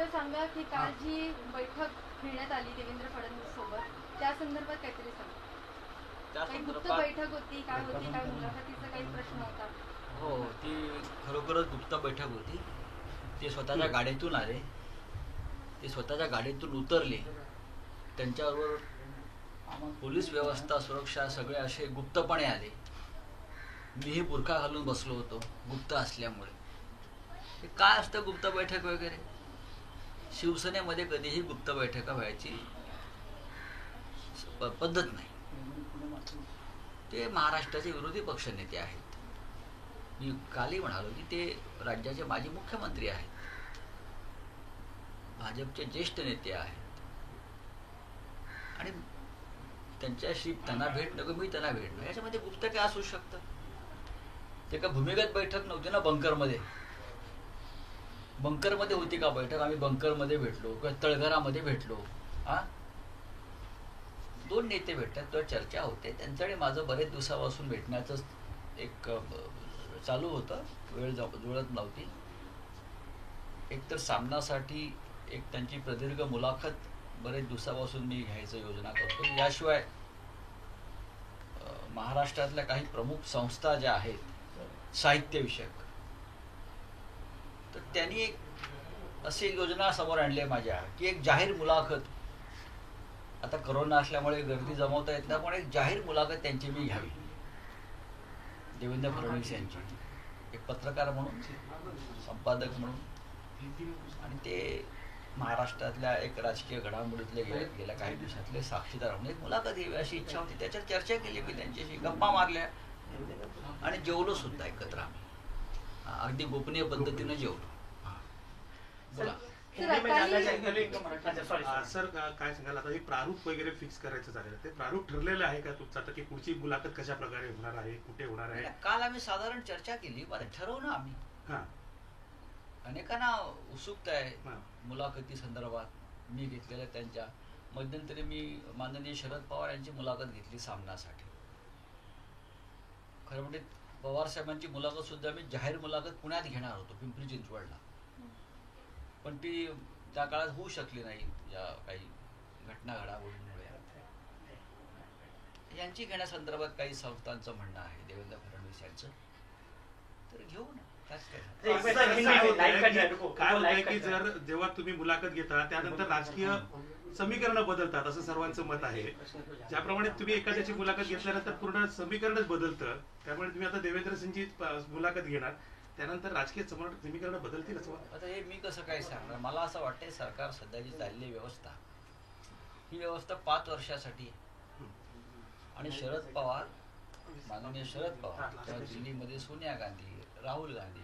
Sir सांगा की काल जी बैठक घेण्यात आली देवेंद्र फडणवीस सोबत त्या संदर्भात काहीतरी सांगा. काही गुप्त बैठक होती काय मुलाखतीचा काही प्रश्न होता? हो, ती खरोखरच गुप्त बैठक होती. ते स्वतःच्या गाडीतून आले, ते स्वतःच्या गाडीतून उतरले, त्यांच्याबरोबर पोलीस व्यवस्था सुरक्षा सगळे असे गुप्तपणे आले. मीही बुरखा घालून बसलो होतो गुप्त असल्यामुळे. हे काय असतं गुप्त बैठक वगैरे? शिवसेनेमध्ये कधीही गुप्त बैठका व्हायची पद्धत नाही. ते महाराष्ट्राचे विरोधी पक्षनेते आहेत. मी कालही म्हणालो की ते राज्याचे माजी मुख्यमंत्री आहेत, भाजपचे ज्येष्ठ नेते आहेत आणि त्यांच्याशी त्यांना भेट नको मी त्यांना भेटलो, याच्यामध्ये गुप्त काय असू शकतं? ते का भूमिगत बैठक नव्हती ना बंकरमध्ये? बंकरमध्ये होती का बैठक? आम्ही बंकरमध्ये भेटलो किंवा तळघरामध्ये भेटलो. दोन नेते भेटतात, तर चर्चा होते. त्यांच्याकडे माझं बरेच दिवसापासून भेटण्याचं एक चालू होतं, वेळ जुळत नव्हती. एकतर सामनासाठी एक त्यांची प्रदीर्घ मुलाखत बरेच दिवसापासून मी घ्यायचं योजना करतो. याशिवाय महाराष्ट्रातल्या काही प्रमुख संस्था ज्या आहेत साहित्यविषयक, तर त्यांनी एक अशी योजना समोर आणली आहे माझ्या की एक जाहीर मुलाखत, आता करोना असल्यामुळे गर्दी जमवता येत नाही, पण एक जाहीर मुलाखत त्यांची मी घ्यावी देवेंद्र फडणवीस यांची, एक पत्रकार म्हणून, संपादक म्हणून. आणि ते महाराष्ट्रातल्या एक राजकीय घडामोडीतले गेल्या काही दिवसातले साक्षीदार म्हणून एक मुलाखत घ्यावी अशी इच्छा होती. त्याच्यात चर्चा केली मी त्यांच्याशी, गप्पा मारल्या आणि जेवलो सुद्धा एकत्र आम्ही, अगदी गोपनीय पद्धतीनं जेवलो. बोला सर, काय सांगाल आता हे प्रारूप वगैरे फिक्स करायचं झालेलं, ते प्रारूप ठरलेलं आहे का तुमचं आता की पुढची मुलाखत कशा प्रकारे होणार आहे, कुठे होणार आहे? काल आम्ही साधारण चर्चा केली, बरं ठरवलं आम्ही. अनेकांना उत्सुकता आहे मुलाखती संदर्भात. मी घेतलेल्या त्यांच्या मध्यंतरी मी माननीय शरद पवार यांची मुलाखत घेतली सामनासाठी. खरं म्हणजे पवार साहेबांची मुलाखत सुद्धा मी जाहीर मुलाखत पुण्यात घेणार होतो, पिंपरी चिंचवडला, पण ती त्या काळात होऊ शकली नाही या काही घटना घडामोडींमुळे. यांची घेण्यासंदर्भात काही संस्थांचं म्हणणं आहे देवेंद्र फडणवीस यांचं, तर घेऊ ना. काय होतंय की जर जेव्हा तुम्ही मुलाखत घेता त्यानंतर राजकीय समीकरण बदलतात असं सर्वांचं मत आहे. ज्याप्रमाणे तुम्ही एखाद्याची मुलाखत घेतल्यानंतर पूर्ण समीकरणच बदलतं, त्यामुळे तुम्ही आता देवेंद्र सिंगची मुलाखत घेणार, त्यानंतर राजकीय समीकरण बदलतील असं वाटतं? आता हे मी कसं काय सांगणार? मला असं वाटतंय सरकार सध्याची चाललेली व्यवस्था ही व्यवस्था 5 वर्षासाठी आहे. आणि शरद पवार, माननीय शरद पवार, तेव्हा दिल्लीमध्ये सोनिया गांधी, राहुल गांधी,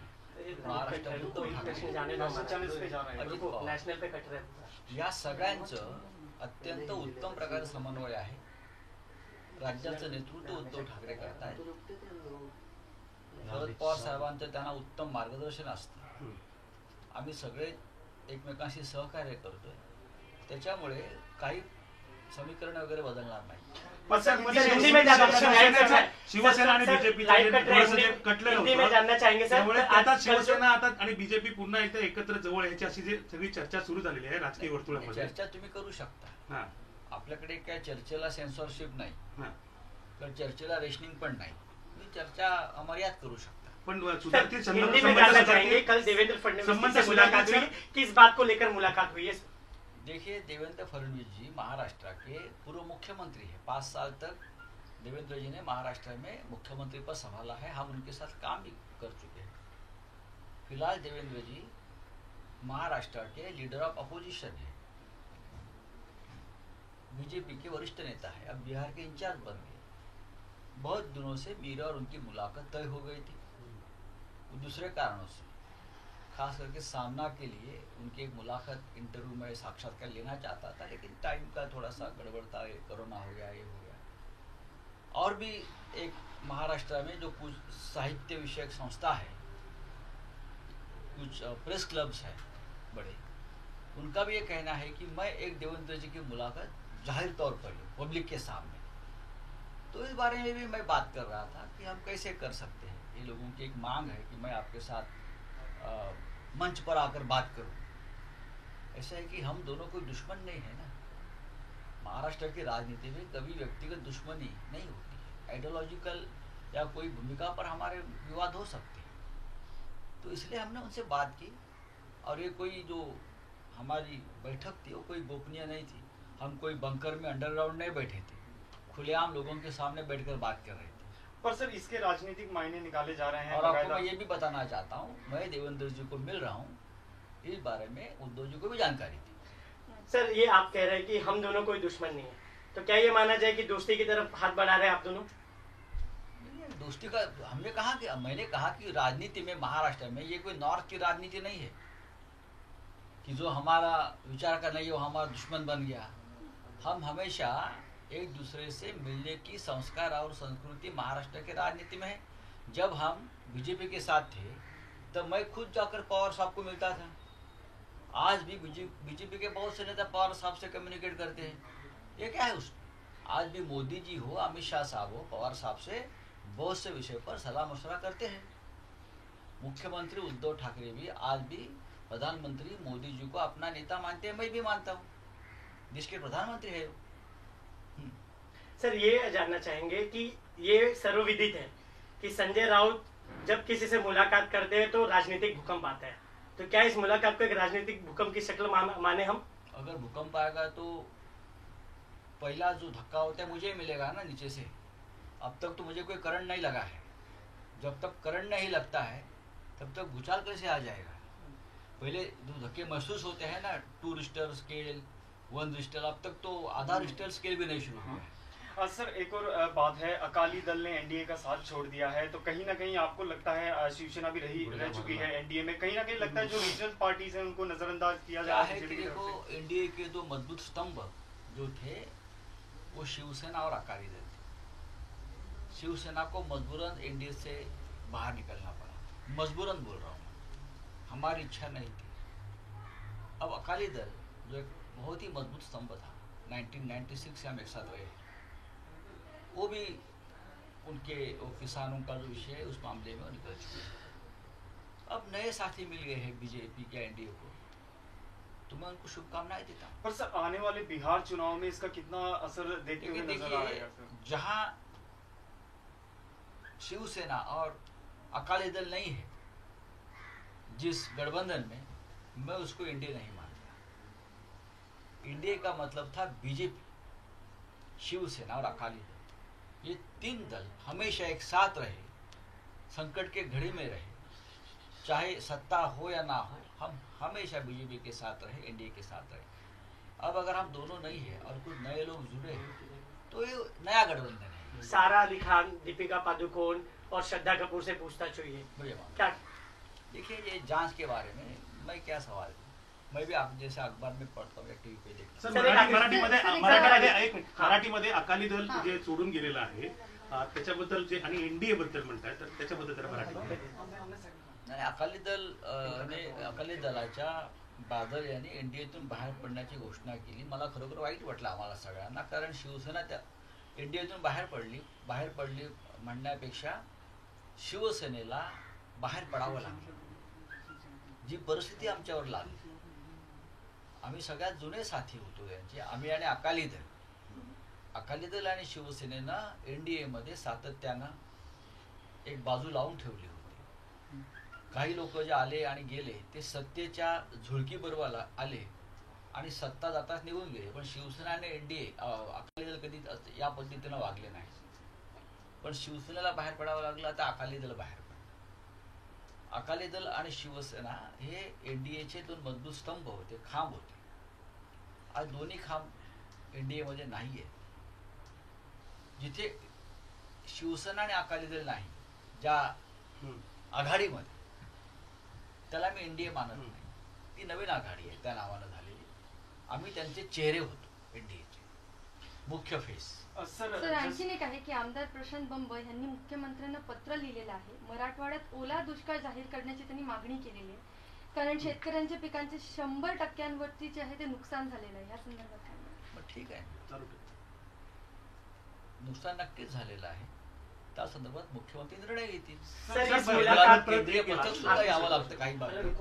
महाराष्ट्रात उद्धव ठाकरे, अजित पवार, या सगळ्यांचं अत्यंत उत्तम प्रकारे समन्वय आहे. राज्याचं नेतृत्व उद्धव ठाकरे करतायत. शरद पवार साहेबांचं त्यांना उत्तम मार्गदर्शन असतं. आम्ही सगळे एकमेकांशी सहकार्य करतोय, त्याच्यामुळे काही समीकरण वगैरे बदलणार नाही. शिवसेना आणि बीजेपी कटलेलं होतं, त्यामुळे आता शिवसेना आता आणि बीजेपी पुन्हा एकदा एकत्र जवळ याची अशी जी सगळी चर्चा सुरू झालेली आहे राजकीय वर्तुळामध्ये. चर्चा तुम्ही करू शकता. आपल्याकडे काय चर्चेला सेन्सॉरशिप नाही, तर चर्चेला रेशनिंग पण नाही. तुम्ही चर्चा अमर्याद करू शकता. पण कल देवेंद्र फडणवीस से मुलाकात हुई, किस बात को लेकर मुलाकात हुई है? देखिए, देवेंद्र फडणवीस जी महाराष्ट्र के पूर्व मुख्यमंत्री हैं. 5 साल तक देवेंद्र जी ने महाराष्ट्र में मुख्यमंत्री पद संभाला है. हम उनके साथ काम भी कर चुके हैं. फिलहाल देवेंद्र जी महाराष्ट्र के लीडर ऑफ अपोजिशन है, बीजेपी के वरिष्ठ नेता है, अब बिहार के इंचार्ज बन गए. बहुत दिनों से मेरी और उनकी मुलाकात तय हो गई थी, दूसरे कारणों से, खास करके सामना के लिए उनकी एक मुलाकात इंटरव्यू में साक्षात्कार लेना चाहता था, लेकिन टाइम का थोड़ा सा गड़बड़ था, कोरोना हो गया, ये हो गया. और भी एक महाराष्ट्र में जो कुछ साहित्य विषयक संस्था है, कुछ प्रेस क्लब्स हैं बड़े, उनका भी ये कहना है कि मैं एक देवेंद्र जी की मुलाकात जाहिर तौर पर लूँ पब्लिक के सामने. तो इस बारे में भी मैं बात कर रहा था कि हम कैसे कर सकते हैं. ये लोगों की एक मांग है कि मैं आपके साथ मंच पर आकर बात करूं. ऐसा है कि हम दोनों कोई दुश्मन नहीं है ना। महाराष्ट्र की राजनीति में कभी व्यक्तिगत दुश्मनी नहीं होती है, आइडियोलॉजिकल या कोई भूमिका पर हमारे विवाद हो सकते हैं। तो इसलिए हमने उनसे बात की, और ये कोई जो हमारी बैठक थी वो कोई गोपनीय नहीं थी। हम कोई बंकर में अंडरग्राउंड नहीं बैठे थे, खुलेआम लोगों के सामने बैठकर बात कर रहे थे। पर सर इसके राजनीतिक मायने निकाले जा रहे हैं। और आपको मैं ये भी बताना चाहता हूँ, मैं देवेंद्र जी को मिल रहा हूँ, इस बारे में उद्धव जी को भी जानकारी थी। सर ये आप कह रहे हैं कि हम दोनों कोई दुश्मन नहीं है, तो क्या ये माना जाए कि दोस्ती की तरफ हाथ बढ़ा रहे हैं आप दोनों? दोस्ती का हमने कहा कि मैंने कहा कि राजनीति में महाराष्ट्र में ये कोई नॉर्थ की राजनीति नहीं है कि जो हमारा विचार का नहीं वो हमारा दुश्मन बन गया। हम हमेशा एक दूसरे से मिलने की संस्कार और संस्कृति महाराष्ट्र के राजनीति में है। जब हम बीजेपी के साथ थे तब मैं खुद जाकर पवार साहब को मिलता था। आज भी बीजेपी के बहुत से नेता पवार साहब से कम्युनिकेट करते हैं। ये क्या है उसमें? आज भी मोदी जी हो, अमित शाह साहब हो, पवार साहब से बहुत से विषय पर सलाह मशवरा करते हैं। मुख्यमंत्री उद्धव ठाकरे भी आज भी प्रधानमंत्री मोदी जी को अपना नेता मानते हैं, मैं भी मानता हूँ, देश के प्रधानमंत्री है। सर ये जानना चाहेंगे कि ये सर्वविदित है कि संजय राउत जब किसी से मुलाकात करते हैं तो राजनीतिक भूकंप आता है, तो क्या इस मुलाकात को एक राजनीतिक भूकंप की शक्ल माने हम? अगर भूकंप आएगा तो पहला जो धक्का होता है मुझे मिलेगा ना नीचे से। अब तक तो मुझे कोई करंट नहीं लगा है। जब तक करंट नहीं लगता है तब तक भूचाल कैसे आ जाएगा? पहले जो धक्के महसूस होते हैं ना, 2 रिश्टर स्केल, 1 रिश्टर, अब तक तो आधा रिश्टर स्केल भी नहीं शुरू हुआ है। सर एक और बात है, अकाली दल ने एनडीए का साथ छोड़ दिया है, तो कहीं ना कहीं आपको लगता है शिवसेना भी रह चुकी है एनडीए में, कहीं ना कहीं लगता है जो रीजनल पार्टीज हैं उनको नजरअंदाज किया जा रहा है? देखो, एनडीए के 2 मजबूत स्तंभ जो थे वो शिवसेना और अकाली दल थे। शिवसेना को मजबूरन एनडीए से बाहर निकलना पड़ा, मजबूरन बोल रहा हूँ, हमारी इच्छा नहीं थी। अब अकाली दल जो एक बहुत ही मजबूत स्तंभ था, 1996 से हम एक साथ रहे, वो भी उनके वो किसानों का जो विषय है उस मामले में निकल चुके हैं। अब नए साथी मिल गए हैं बीजेपी के एनडीए को, तो मैं उनको शुभकामनाएं देता हूँ। पर सर आने वाले बिहार चुनाव में इसका कितना असर देखते हुए नजर आ रहा है? जहां शिवसेना और अकाली दल नहीं है, जिस गठबंधन में, मैं उसको एनडीए नहीं मानता। एनडीए का मतलब था बीजेपी, शिवसेना और अकाली दल। ये 3 दल हमेशा एक साथ रहे, संकट के घड़ी में रहे, चाहे सत्ता हो या ना हो, हम हमेशा बीजेपी के साथ रहे, एनडीए के साथ रहे। अब अगर हम दोनों नहीं है और कुछ नए लोग जुड़े हैं तो ये नया गठबंधन है। सारा अली खान, दीपिका पादुकोण और श्रद्धा कपूर से पूछताछ हुई है क्या? देखिए, ये जांच के बारे में मैं क्या सवाल, मैं भी आप जैसे अखबार में पढ़ता हूँ या टीव्ही पे देखता हूँ। मराठीमध्ये अकाली दल जे सोडून गेलेलं आहे त्याच्याबद्दल जे आणि एनडीए बद्दल म्हणताय तर त्याच्याबद्दल जरा मराठीमध्ये. नाही, अकाली दलाच्या बादल यांनी एनडीएतून बाहेर पडण्याची घोषणा केली. मला खरोखर वाईट वाटलं आम्हाला सगळ्यांना, कारण शिवसेना त्या एनडीएतून बाहेर पडली म्हणण्यापेक्षा शिवसेनेला बाहेर पडावं लागलं. जी परिस्थिती आमच्यावर लागली, आम्ही सगळ्यात जुने साथी होतो यांचे, आम्ही आणि अकाली दल आणि शिवसेनेनं एनडीए मध्ये सातत्यानं एक बाजू लावून ठेवली होती. काही लोक जे आले आणि गेले ते सत्तेच्या झुळकीबरोबर आले आणि सत्ता जाताच निघून गेले, पण शिवसेना आणि एनडीए अकाली दल कधी या पद्धतीनं वागले नाही. पण शिवसेनेला बाहेर पडावं लागलं, आता अकाली दल बाहेर पडलं. अकाली दल आणि शिवसेना हे एनडीएचे 2 मजबूत स्तंभ होते, खांब होते. आज दोन्ही खांब एनडीए मध्ये नाहीये. जिथे शिवसेना आणि अकाली दल नाही, ज्या आघाडीमध्ये, त्याला मी एनडीए मानत नाही. ती नवीन आघाडी आहे त्या नावानं झालेली. आम्ही त्यांचे चेहरे होतो, एनडीएचे मुख्य फेस. सर आणखीन एक आहे की आमदार प्रशांत बंब यांनी मुख्यमंत्र्यांना पत्र लिहिलेलं आहे. मराठवाड्यात ओला दुष्काळ जाहीर करण्याची त्यांनी मागणी केलेली आहे, कारण शेतकऱ्यांच्या पिकांचे 100% जे आहे ते नुकसान झालेलं आहे. या संदर्भात काय म्हणणं? ठीक आहे, नुकसान नक्कीच झालेलं आहे. त्या संदर्भात मुख्यमंत्री निर्णय घेतील. केंद्रीय पथक सुद्धा यावं लागतं काही बाबतीत.